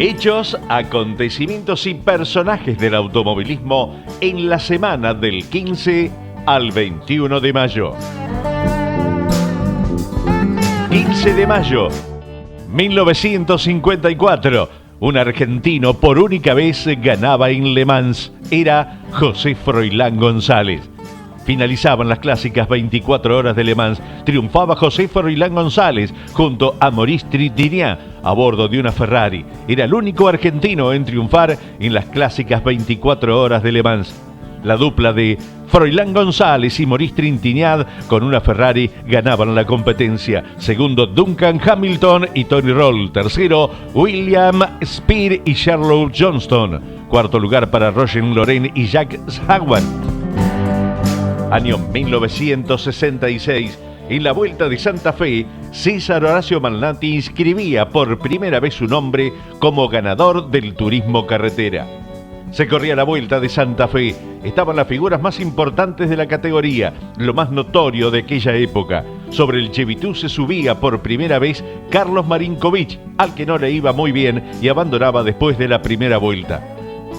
Hechos, acontecimientos y personajes del automovilismo en la semana del 15 al 21 de mayo. 15 de mayo, 1954. Un argentino por única vez ganaba en Le Mans. Era José Froilán González. Finalizaban las clásicas 24 horas de Le Mans. Triunfaba José Froilán González junto a Maurice Trintignant a bordo de una Ferrari. Era el único argentino en triunfar en las clásicas 24 horas de Le Mans. La dupla de Froilán González y Maurice Trintignant con una Ferrari ganaban la competencia. Segundo, Duncan Hamilton y Tony Roll. Tercero, William Spear y Sherlock Johnston. Cuarto lugar para Roger Loren y Jack Howard. Año 1966. En la Vuelta de Santa Fe, César Horacio Malnati inscribía por primera vez su nombre como ganador del turismo carretera. Se corría la Vuelta de Santa Fe. Estaban las figuras más importantes de la categoría, lo más notorio de aquella época. Sobre el Chevitú se subía por primera vez Carlos Marinkovic, al que no le iba muy bien y abandonaba después de la primera vuelta.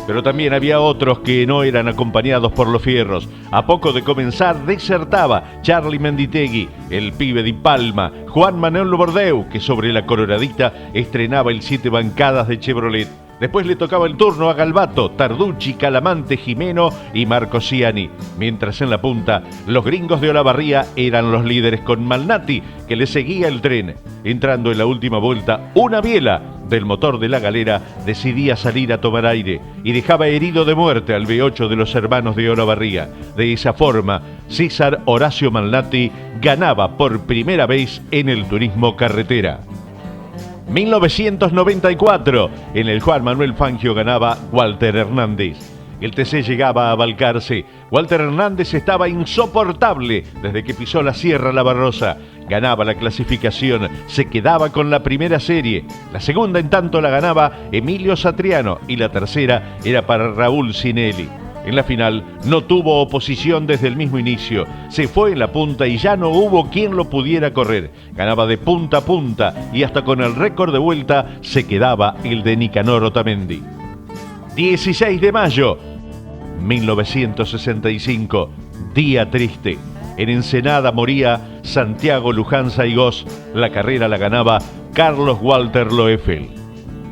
Pero también había otros que no eran acompañados por los fierros. A poco de comenzar desertaba Charlie Menditegui, el pibe de Palma, Juan Manuel Bordeu, que sobre la coloradita estrenaba el 7 bancadas de Chevrolet. Después le tocaba el turno a Galbato, Tarducci, Calamante, Jimeno y Marco Ciani. Mientras en la punta, los gringos de Olavarría eran los líderes con Malnati, que le seguía el tren. Entrando en la última vuelta, una biela del motor de la galera decidía salir a tomar aire y dejaba herido de muerte al V8 de los hermanos de Olavarría. De esa forma, César Horacio Malnati ganaba por primera vez en el turismo carretera. 1994, en el Juan Manuel Fangio ganaba Walter Hernández. El TC llegaba a Balcarce. Walter Hernández estaba insoportable desde que pisó la Sierra La Barrosa. Ganaba la clasificación, se quedaba con la primera serie. La segunda, en tanto, la ganaba Emilio Satriano y la tercera era para Raúl Sinelli. En la final no tuvo oposición desde el mismo inicio. Se fue en la punta y ya no hubo quien lo pudiera correr. Ganaba de punta a punta y hasta con el récord de vuelta se quedaba el de Nicanor Otamendi. 16 de mayo, 1965. Día triste. En Ensenada moría Santiago Luján Saigós. La carrera la ganaba Carlos Walter Loeffel.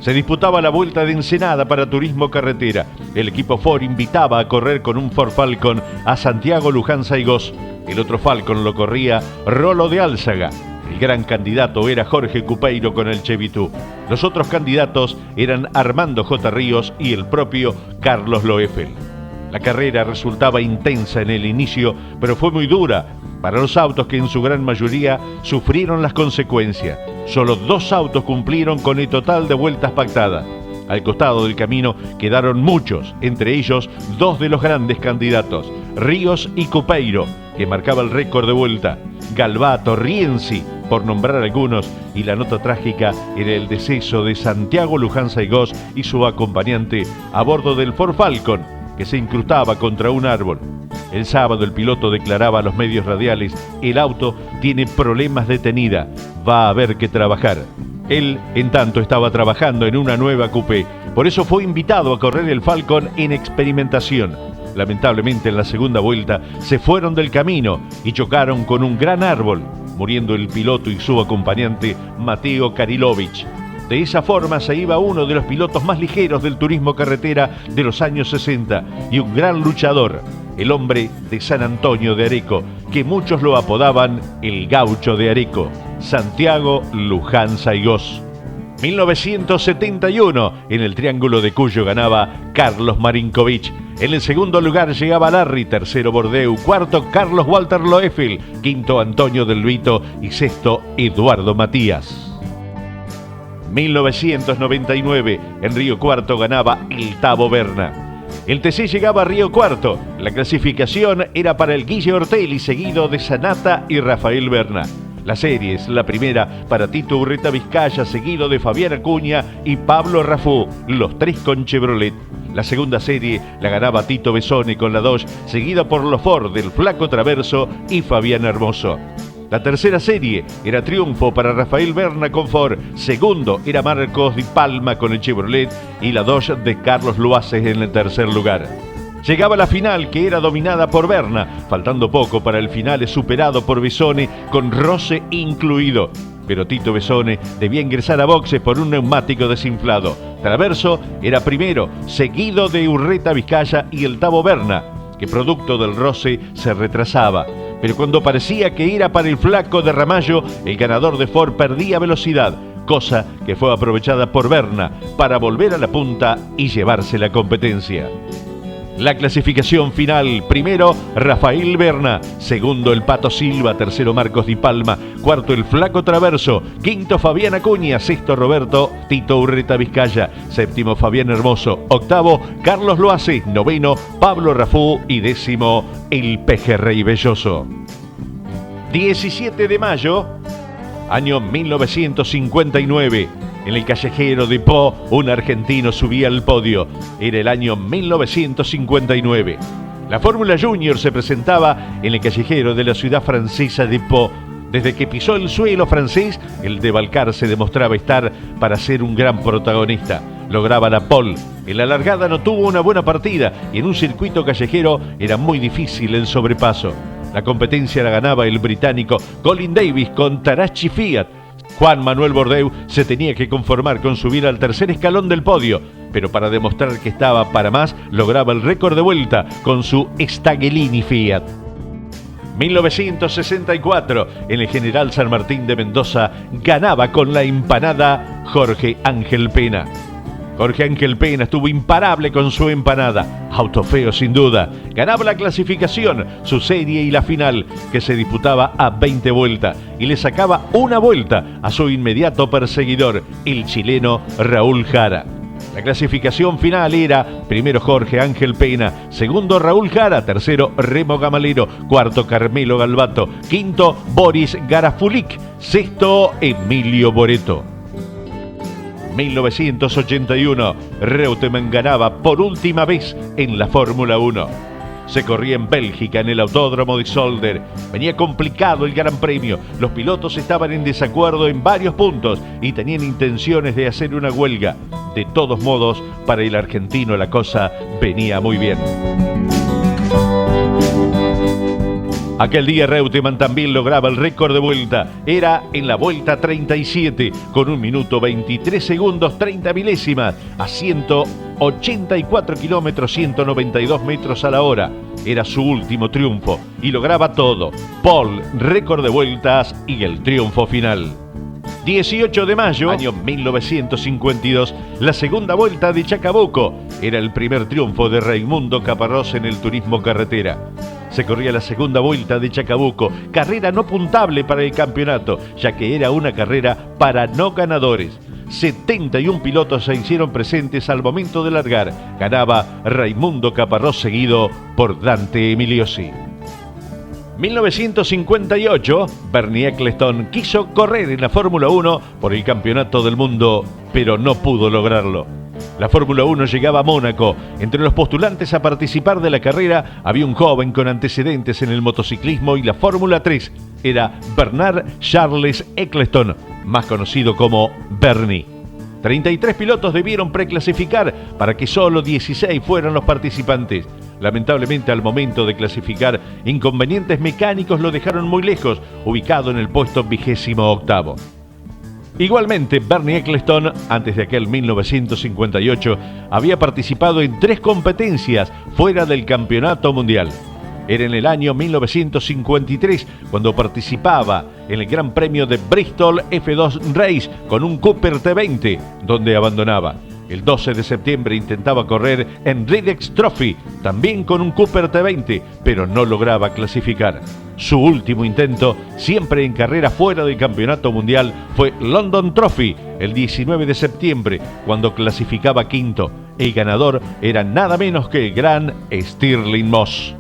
Se disputaba la Vuelta de Ensenada para turismo carretera. El equipo Ford invitaba a correr con un Ford Falcon a Santiago Luján Saigós. El otro Falcon lo corría Rolo de Álzaga. El gran candidato era Jorge Cupeiro con el Chevitú. Los otros candidatos eran Armando J. Ríos y el propio Carlos Loeffel. La carrera resultaba intensa en el inicio, pero fue muy dura para los autos que en su gran mayoría sufrieron las consecuencias. Solo 2 autos cumplieron con el total de vueltas pactadas. Al costado del camino quedaron muchos, entre ellos 2 de los grandes candidatos, Ríos y Cupeiro, que marcaba el récord de vuelta, Galbato, Rienzi, por nombrar algunos, y la nota trágica era el deceso de Santiago Luján Saigós y su acompañante a bordo del Ford Falcon, que se incrustaba contra un árbol. El sábado el piloto declaraba a los medios radiales: el auto tiene problemas de tenida, va a haber que trabajar. Él, en tanto, estaba trabajando en una nueva coupé, por eso fue invitado a correr el Falcon en experimentación. Lamentablemente en la segunda vuelta se fueron del camino y chocaron con un gran árbol, muriendo el piloto y su acompañante Mateo Karilovich. De esa forma se iba uno de los pilotos más ligeros del turismo carretera de los años 60 y un gran luchador, el hombre de San Antonio de Areco, que muchos lo apodaban el Gaucho de Areco, Santiago Luján Saigós. 1971, en el Triángulo de Cuyo ganaba Carlos Marinkovic. En el segundo lugar llegaba Larry, tercero Bordeu, cuarto Carlos Walter Loeffel, quinto Antonio Del Vito y sexto Eduardo Matías. 1999, en Río Cuarto ganaba el Tavo Berna. El TC llegaba a Río Cuarto. La clasificación era para el Guille Ortelli, seguido de Sanata y Rafael Berna. La serie es la primera para Tito Urreta Vizcaya, seguido de Fabián Acuña y Pablo Rafú, los 3 con Chevrolet. La segunda serie la ganaba Tito Besone con la Dodge, seguida por los Ford del Flaco Traverso y Fabián Hermoso. La tercera serie era triunfo para Rafael Berna con Ford, segundo era Marcos Di Palma con el Chevrolet y la Dodge de Carlos Loaces en el tercer lugar. Llegaba la final, que era dominada por Berna, faltando poco para el final, es superado por Besone con roce incluido. Pero Tito Besone debía ingresar a boxes por un neumático desinflado. Traverso era primero, seguido de Urreta Vizcaya y el Tabo Berna, que producto del roce se retrasaba. Pero cuando parecía que era para el flaco de Ramallo, el ganador de Ford perdía velocidad, cosa que fue aprovechada por Berna para volver a la punta y llevarse la competencia. La clasificación final: primero Rafael Berna, segundo el Pato Silva, tercero Marcos Di Palma, cuarto el Flaco Traverso, quinto Fabián Acuña, sexto Roberto Tito Urreta Vizcaya, séptimo Fabián Hermoso, octavo Carlos Loaces, noveno Pablo Rafú y décimo el Pejerrey Belloso. 17 de mayo, año 1959. En el callejero de Po, un argentino subía al podio. Era el año 1959. La Fórmula Junior se presentaba en el callejero de la ciudad francesa de Po. Desde que pisó el suelo francés, el de Valcar se demostraba estar para ser un gran protagonista. Lograba la pole. En la largada no tuvo una buena partida y en un circuito callejero era muy difícil el sobrepaso. La competencia la ganaba el británico Colin Davis con Tarachi Fiat. Juan Manuel Bordeu se tenía que conformar con subir al tercer escalón del podio, pero para demostrar que estaba para más, lograba el récord de vuelta con su Stagellini Fiat. 1964, en el General San Martín de Mendoza, ganaba con la empanada Jorge Ángel Pena. Jorge Ángel Pena estuvo imparable con su empanada. Autofeo sin duda. Ganaba la clasificación, su serie y la final, que se disputaba a 20 vueltas, y le sacaba una vuelta a su inmediato perseguidor, el chileno Raúl Jara. La clasificación final era: primero Jorge Ángel Pena, segundo Raúl Jara, tercero Remo Gamalero, cuarto Carmelo Galbato, quinto Boris Garafulik, sexto Emilio Boreto. 1981, Reutemann ganaba por última vez en la Fórmula 1. Se corría en Bélgica, en el Autódromo de Zolder. Venía complicado el Gran Premio. Los pilotos estaban en desacuerdo en varios puntos y tenían intenciones de hacer una huelga. De todos modos, para el argentino la cosa venía muy bien. Aquel día Reutemann también lograba el récord de vuelta. Era en la vuelta 37, con 1 minuto 23 segundos 30 milésimas, a 184 kilómetros 192 metros a la hora. Era su último triunfo y lograba todo: pole, récord de vueltas y el triunfo final. 18 de mayo, año 1952, la segunda vuelta de Chacabuco. Era el primer triunfo de Raimundo Caparrós en el turismo carretera. Se corría la segunda vuelta de Chacabuco, carrera no puntable para el campeonato, ya que era una carrera para no ganadores. 71 pilotos se hicieron presentes al momento de largar. Ganaba Raimundo Caparrós, seguido por Dante Emiliosi. 1958, Bernie Ecclestone quiso correr en la Fórmula 1 por el campeonato del mundo, pero no pudo lograrlo. La Fórmula 1 llegaba a Mónaco. Entre los postulantes a participar de la carrera había un joven con antecedentes en el motociclismo y la Fórmula 3. Era Bernard Charles Ecclestone, más conocido como Bernie. 33 pilotos debieron preclasificar para que solo 16 fueran los participantes. Lamentablemente, al momento de clasificar, inconvenientes mecánicos lo dejaron muy lejos, ubicado en el puesto 28º. Igualmente, Bernie Ecclestone, antes de aquel 1958, había participado en 3 competencias fuera del campeonato mundial. Era en el año 1953 cuando participaba en el Gran Premio de Bristol F2 Race con un Cooper T20, donde abandonaba. El 12 de septiembre intentaba correr en Ridex Trophy, también con un Cooper T20, pero no lograba clasificar. Su último intento, siempre en carrera fuera del campeonato mundial, fue London Trophy, el 19 de septiembre, cuando clasificaba quinto. El ganador era nada menos que el gran Stirling Moss.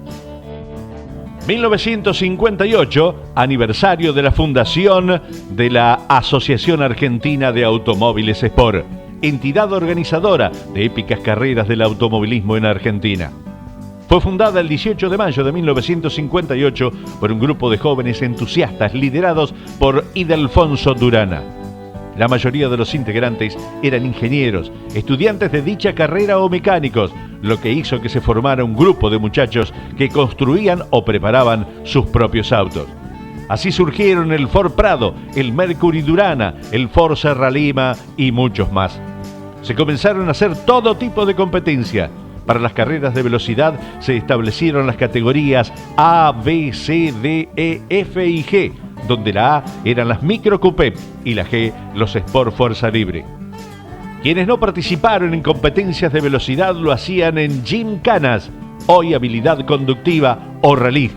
1958, aniversario de la fundación de la Asociación Argentina de Automóviles Sport, entidad organizadora de épicas carreras del automovilismo en Argentina. Fue fundada el 18 de mayo de 1958 por un grupo de jóvenes entusiastas liderados por Ildefonso Durana. La mayoría de los integrantes eran ingenieros, estudiantes de dicha carrera o mecánicos, lo que hizo que se formara un grupo de muchachos que construían o preparaban sus propios autos. Así surgieron el Ford Prado, el Mercury Durana, el Ford Serra Lima y muchos más. Se comenzaron a hacer todo tipo de competencia. Para las carreras de velocidad se establecieron las categorías A, B, C, D, E, F y G, donde la A eran las micro coupé y la G los Sport Fuerza Libre. Quienes no participaron en competencias de velocidad lo hacían en gimcanas, hoy habilidad conductiva o rally.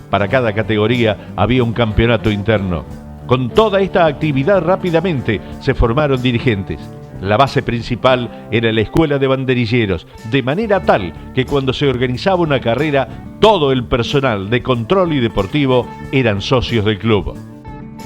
Para cada categoría había un campeonato interno. Con toda esta actividad rápidamente se formaron dirigentes. La base principal era la escuela de banderilleros, de manera tal que cuando se organizaba una carrera, todo el personal de control y deportivo eran socios del club.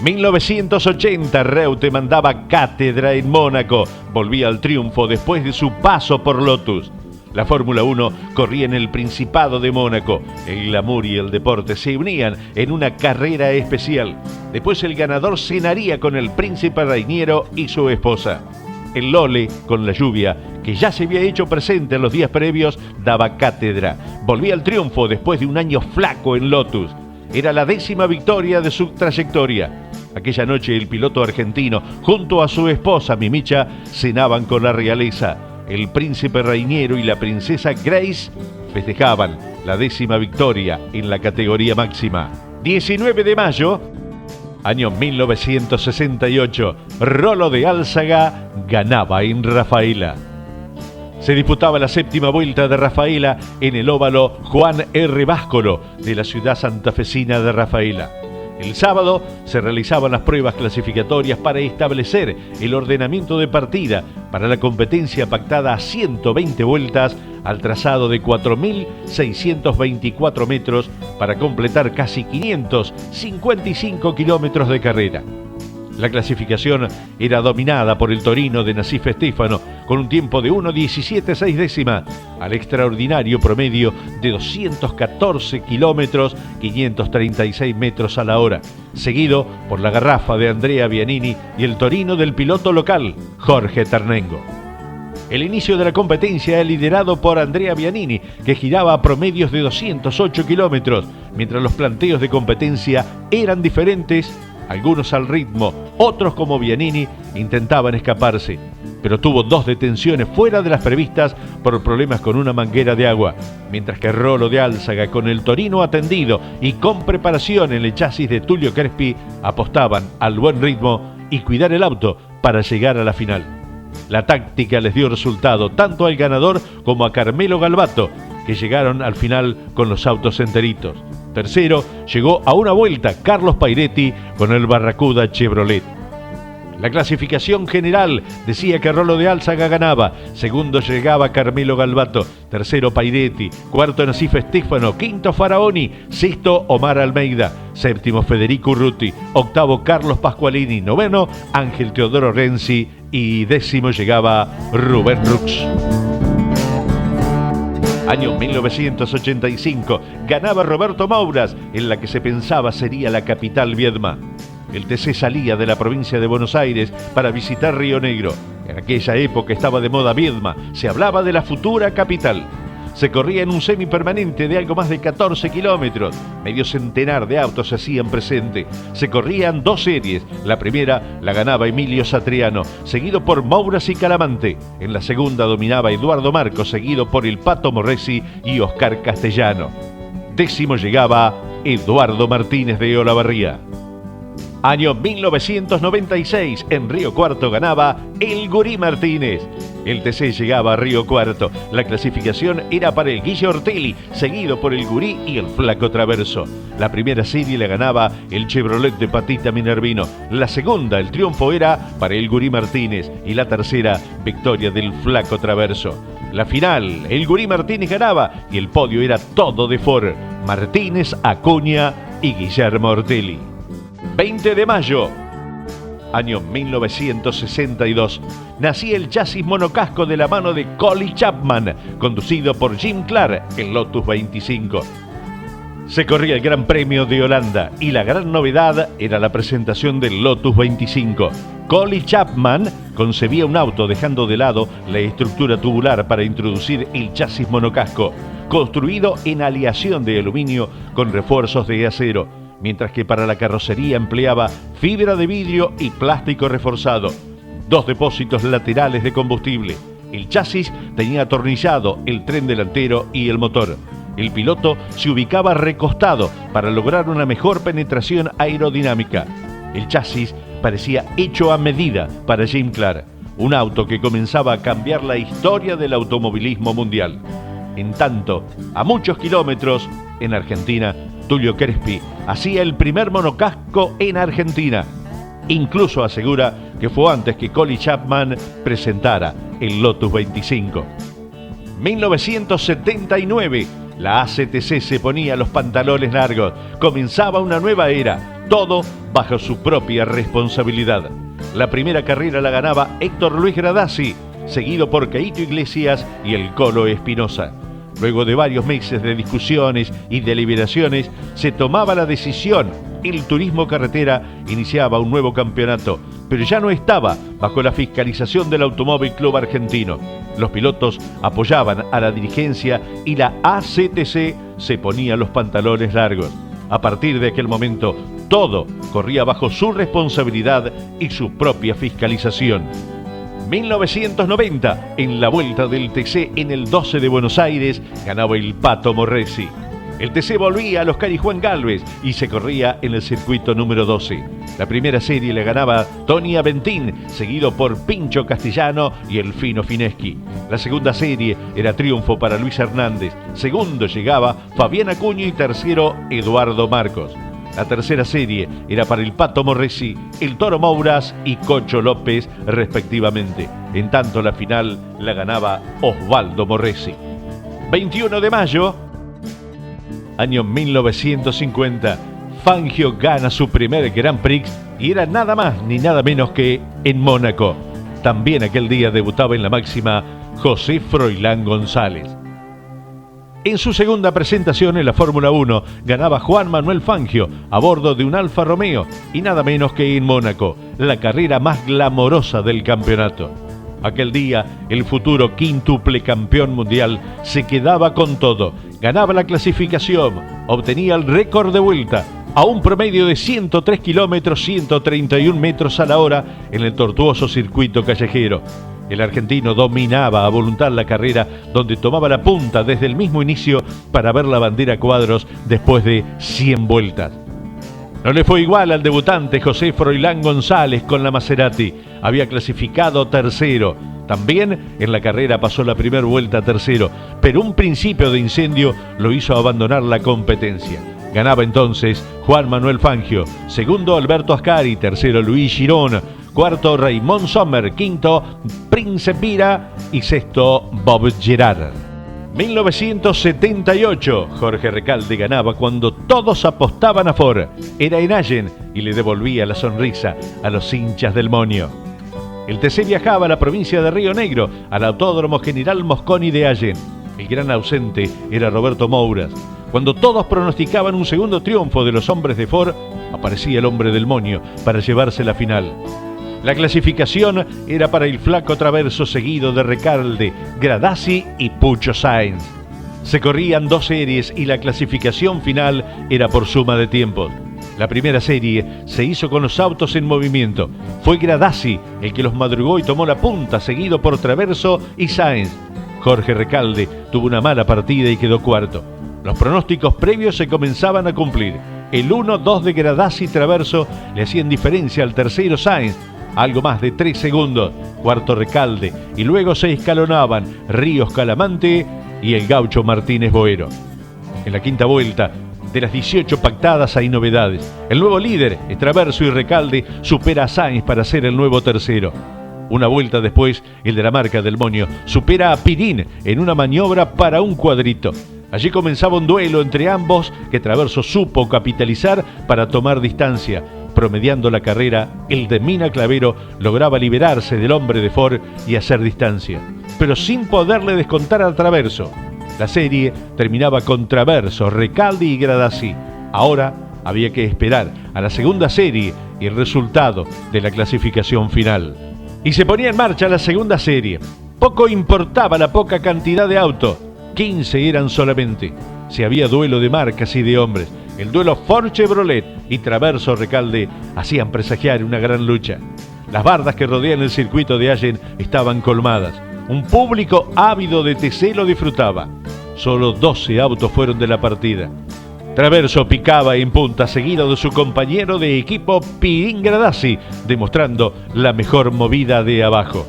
1980, Reute mandaba cátedra en Mónaco, volvía al triunfo después de su paso por Lotus. La Fórmula 1 corría en el Principado de Mónaco. El glamour y el deporte se unían en una carrera especial. Después el ganador cenaría con el príncipe Rainiero y su esposa. El Lole, con la lluvia, que ya se había hecho presente en los días previos, daba cátedra. Volvía al triunfo después de un año flaco en Lotus. Era la 10ª victoria de su trayectoria. Aquella noche el piloto argentino, junto a su esposa Mimicha, cenaban con la realeza. El príncipe Rainiero y la princesa Grace festejaban la 10ª victoria en la categoría máxima. 19 de mayo... Año 1968, Rolo de Álzaga ganaba en Rafaela. Se disputaba la 7ª vuelta de Rafaela en el óvalo Juan R. Báscolo de la ciudad santafesina de Rafaela. El sábado se realizaban las pruebas clasificatorias para establecer el ordenamiento de partida para la competencia pactada a 120 vueltas al trazado de 4.624 metros para completar casi 555 kilómetros de carrera. La clasificación era dominada por el Torino de Nassif Stefano con un tiempo de 1:17.6 al extraordinario promedio de 214 kilómetros 536 metros a la hora, seguido por la Garrafa de Andrea Bianini y el Torino del piloto local Jorge Ternengo. El inicio de la competencia era liderado por Andrea Bianini, que giraba a promedios de 208 kilómetros, mientras los planteos de competencia eran diferentes. Algunos al ritmo, otros como Bianini intentaban escaparse, pero tuvo 2 detenciones fuera de las previstas por problemas con una manguera de agua, mientras que Rolo de Álzaga, con el Torino atendido y con preparación en el chasis de Tulio Crespi, apostaban al buen ritmo y cuidar el auto para llegar a la final. La táctica les dio resultado tanto al ganador como a Carmelo Galbato, que llegaron al final con los autos enteritos. Tercero llegó a una vuelta Carlos Pairetti con el Barracuda Chevrolet. La clasificación general decía que Rolo de Álzaga ganaba, segundo llegaba Carmelo Galbato, tercero Pairetti, cuarto Nassif Stefano, quinto Faraoni, sexto Omar Almeida, séptimo Federico Urruti, octavo Carlos Pasqualini, noveno Ángel Teodoro Renzi y décimo llegaba Rubén Rux. Año 1985, ganaba Roberto Mouras, en la que se pensaba sería la capital Viedma. El TC salía de la provincia de Buenos Aires para visitar Río Negro. En aquella época estaba de moda Viedma, se hablaba de la futura capital. Se corría en un semipermanente de algo más de 14 kilómetros. Medio centenar de autos se hacían presente. Se corrían 2 series. La primera la ganaba Emilio Satriano, seguido por Mouras y Calamante. En la segunda dominaba Eduardo Marcos, seguido por el Pato Morresi y Oscar Castellano. Décimo llegaba Eduardo Martínez de Olavarría. Año 1996, en Río Cuarto ganaba el Gurí Martínez. El TC llegaba a Río Cuarto. La clasificación era para el Guille Ortelli, seguido por el Gurí y el Flaco Traverso. La primera serie la ganaba el Chevrolet de Patita Minervino. La segunda, el triunfo era para el Gurí Martínez. Y la tercera, victoria del Flaco Traverso. La final, el Gurí Martínez ganaba y el podio era todo de Ford: Martínez, Acuña y Guillermo Ortelli. 20 de mayo. Año 1962, nacía el chasis monocasco de la mano de Collie Chapman, conducido por Jim Clark, el Lotus 25. Se corría el Gran Premio de Holanda y la gran novedad era la presentación del Lotus 25. Collie Chapman concebía un auto dejando de lado la estructura tubular para introducir el chasis monocasco, construido en aleación de aluminio con refuerzos de acero, mientras que para la carrocería empleaba fibra de vidrio y plástico reforzado, 2 depósitos laterales de combustible. El chasis tenía atornillado el tren delantero y el motor. El piloto se ubicaba recostado para lograr una mejor penetración aerodinámica. El chasis parecía hecho a medida para Jim Clark, un auto que comenzaba a cambiar la historia del automovilismo mundial. En tanto, a muchos kilómetros, en Argentina, Tulio Crespi hacía el primer monocasco en Argentina. Incluso asegura que fue antes que Collie Chapman presentara el Lotus 25. 1979, la ACTC se ponía los pantalones largos. Comenzaba una nueva era, todo bajo su propia responsabilidad. La primera carrera la ganaba Héctor Luis Gradassi, seguido por Caíto Iglesias y el Colo Espinosa. Luego de varios meses de discusiones y deliberaciones, se tomaba la decisión. El turismo carretera iniciaba un nuevo campeonato, pero ya no estaba bajo la fiscalización del Automóvil Club Argentino. Los pilotos apoyaban a la dirigencia y la ACTC se ponía los pantalones largos. A partir de aquel momento, todo corría bajo su responsabilidad y su propia fiscalización. 1990, en la vuelta del TC en el 12 de Buenos Aires, ganaba el Pato Morresi. El TC volvía a Oscar y Juan Gálvez y se corría en el circuito número 12. La primera serie le ganaba Tony Aventín, seguido por Pincho Castellano y el Fino Fineschi. La segunda serie era triunfo para Luis Hernández. Segundo llegaba Fabián Acuña y tercero Eduardo Marcos. La tercera serie era para el Pato Morresi, el Toro Mouras y Cocho López, respectivamente. En tanto, la final la ganaba Osvaldo Morresi. 21 de mayo, año 1950, Fangio gana su primer Grand Prix y era nada más ni nada menos que en Mónaco. También aquel día debutaba en la máxima José Froilán González. En su segunda presentación en la Fórmula 1 ganaba Juan Manuel Fangio a bordo de un Alfa Romeo y nada menos que en Mónaco, la carrera más glamorosa del campeonato. Aquel día el futuro quíntuple campeón mundial se quedaba con todo, ganaba la clasificación, obtenía el récord de vuelta a un promedio de 103 kilómetros 131 metros a la hora en el tortuoso circuito callejero. El argentino dominaba a voluntad la carrera, donde tomaba la punta desde el mismo inicio para ver la bandera a cuadros después de 100 vueltas. No le fue igual al debutante José Froilán González con la Maserati. Había clasificado tercero. También en la carrera pasó la primera vuelta tercero, pero un principio de incendio lo hizo abandonar la competencia. Ganaba entonces Juan Manuel Fangio, segundo Alberto Ascari, tercero Luis Girón, cuarto Raymond Sommer, quinto Prince Pira y sexto Bob Gerard. 1978, Jorge Recalde ganaba cuando todos apostaban a Ford. Era en Allen y le devolvía la sonrisa a los hinchas del Monio. El TC viajaba a la provincia de Río Negro, al Autódromo General Mosconi de Allen. El gran ausente era Roberto Mouras. Cuando todos pronosticaban un segundo triunfo de los hombres de Ford, aparecía el hombre del Monio para llevarse la final. La clasificación era para el Flaco Traverso, seguido de Recalde, Gradassi y Pucho Sainz. Se corrían 2 series y la clasificación final era por suma de tiempos. La primera serie se hizo con los autos en movimiento. Fue Gradassi el que los madrugó y tomó la punta, seguido por Traverso y Sainz. Jorge Recalde tuvo una mala partida y quedó cuarto. Los pronósticos previos se comenzaban a cumplir. El 1-2 de Gradassi y Traverso le hacían diferencia al tercero Sainz, algo más de 3 segundos, cuarto Recalde, y luego se escalonaban Ríos Calamante y el gaucho Martínez Boero. En la quinta vuelta, de las 18 pactadas hay novedades. El nuevo líder, Traverso y Recalde, supera a Sainz para ser el nuevo tercero. Una vuelta después, el de la marca del Monio supera a Pirín en una maniobra para un cuadrito. Allí comenzaba un duelo entre ambos que Traverso supo capitalizar para tomar distancia. Promediando la carrera, el de Mina Clavero lograba liberarse del hombre de Ford y hacer distancia, pero sin poderle descontar al Traverso. La serie terminaba con Traverso, Recalde y Gradassi. Ahora había que esperar a la segunda serie y el resultado de la clasificación final. Y se ponía en marcha la segunda serie. Poco importaba la poca cantidad de autos, 15 eran solamente. Si había duelo de marcas y de hombres, el duelo Ford Chevrolet y Traverso Recalde hacían presagiar una gran lucha. Las bardas que rodean el circuito de Allen estaban colmadas. Un público ávido de TC lo disfrutaba. Solo 12 autos fueron de la partida. Traverso picaba en punta, seguido de su compañero de equipo Pirin Gradassi, demostrando la mejor movida de abajo.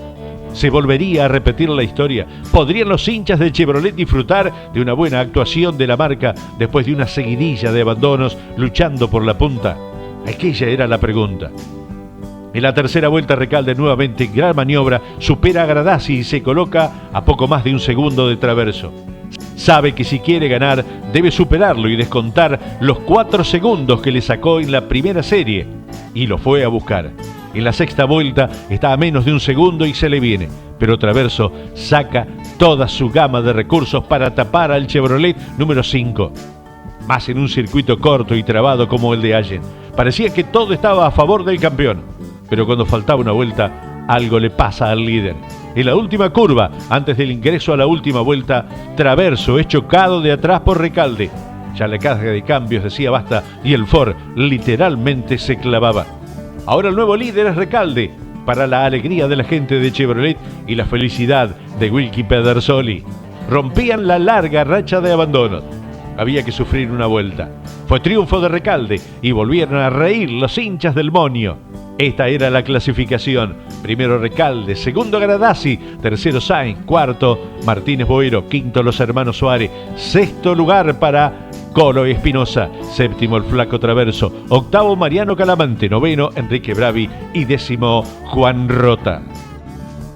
¿Se volvería a repetir la historia? ¿Podrían los hinchas del Chevrolet disfrutar de una buena actuación de la marca después de una seguidilla de abandonos luchando por la punta? Aquella era la pregunta. En la tercera vuelta, Recalde nuevamente en gran maniobra supera a Gradassi y se coloca a poco más de un segundo de Traverso. Sabe que si quiere ganar debe superarlo y descontar los 4 segundos que le sacó en la primera serie, y lo fue a buscar. En la sexta vuelta está a menos de un segundo y se le viene, pero Traverso saca toda su gama de recursos para tapar al Chevrolet número 5. Más en un circuito corto y trabado como el de Allen. Parecía que todo estaba a favor del campeón, pero cuando faltaba una vuelta, algo le pasa al líder. En la última curva, antes del ingreso a la última vuelta, Traverso es chocado de atrás por Recalde. Ya la caja de cambios decía basta y el Ford literalmente se clavaba. Ahora el nuevo líder es Recalde, para la alegría de la gente de Chevrolet y la felicidad de Wilkie Pedersoli. Rompían la larga racha de abandonos. Había que sufrir una vuelta. Fue triunfo de Recalde y volvieron a reír los hinchas del Monio. Esta era la clasificación. Primero Recalde, segundo Gradassi, tercero Sainz, cuarto Martínez Boero, quinto los hermanos Suárez, sexto lugar para Colo Espinosa, séptimo el Flaco Traverso, octavo Mariano Calamante, noveno Enrique Bravi y décimo Juan Rota.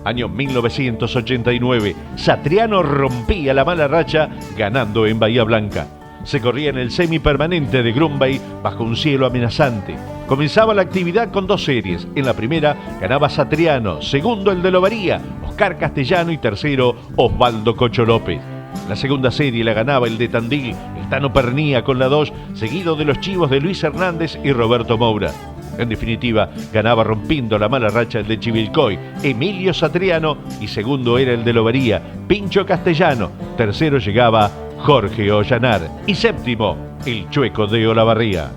Año 1989, Satriano rompía la mala racha ganando en Bahía Blanca. Se corría en el semipermanente de Grunwald bajo un cielo amenazante. Comenzaba la actividad con 2 series. En la primera ganaba Satriano, segundo el de Lovaría, Oscar Castellano y tercero Osvaldo Cocho López. La segunda serie la ganaba el de Tandil, el Tano Pernía con la 2, seguido de los chivos de Luis Hernández y Roberto Moura. En definitiva, ganaba rompiendo la mala racha el de Chivilcoy, Emilio Satriano, y segundo era el de Lovaría, Pincho Castellano. Tercero llegaba Jorge Ollanar y séptimo, el Chueco de Olavarría.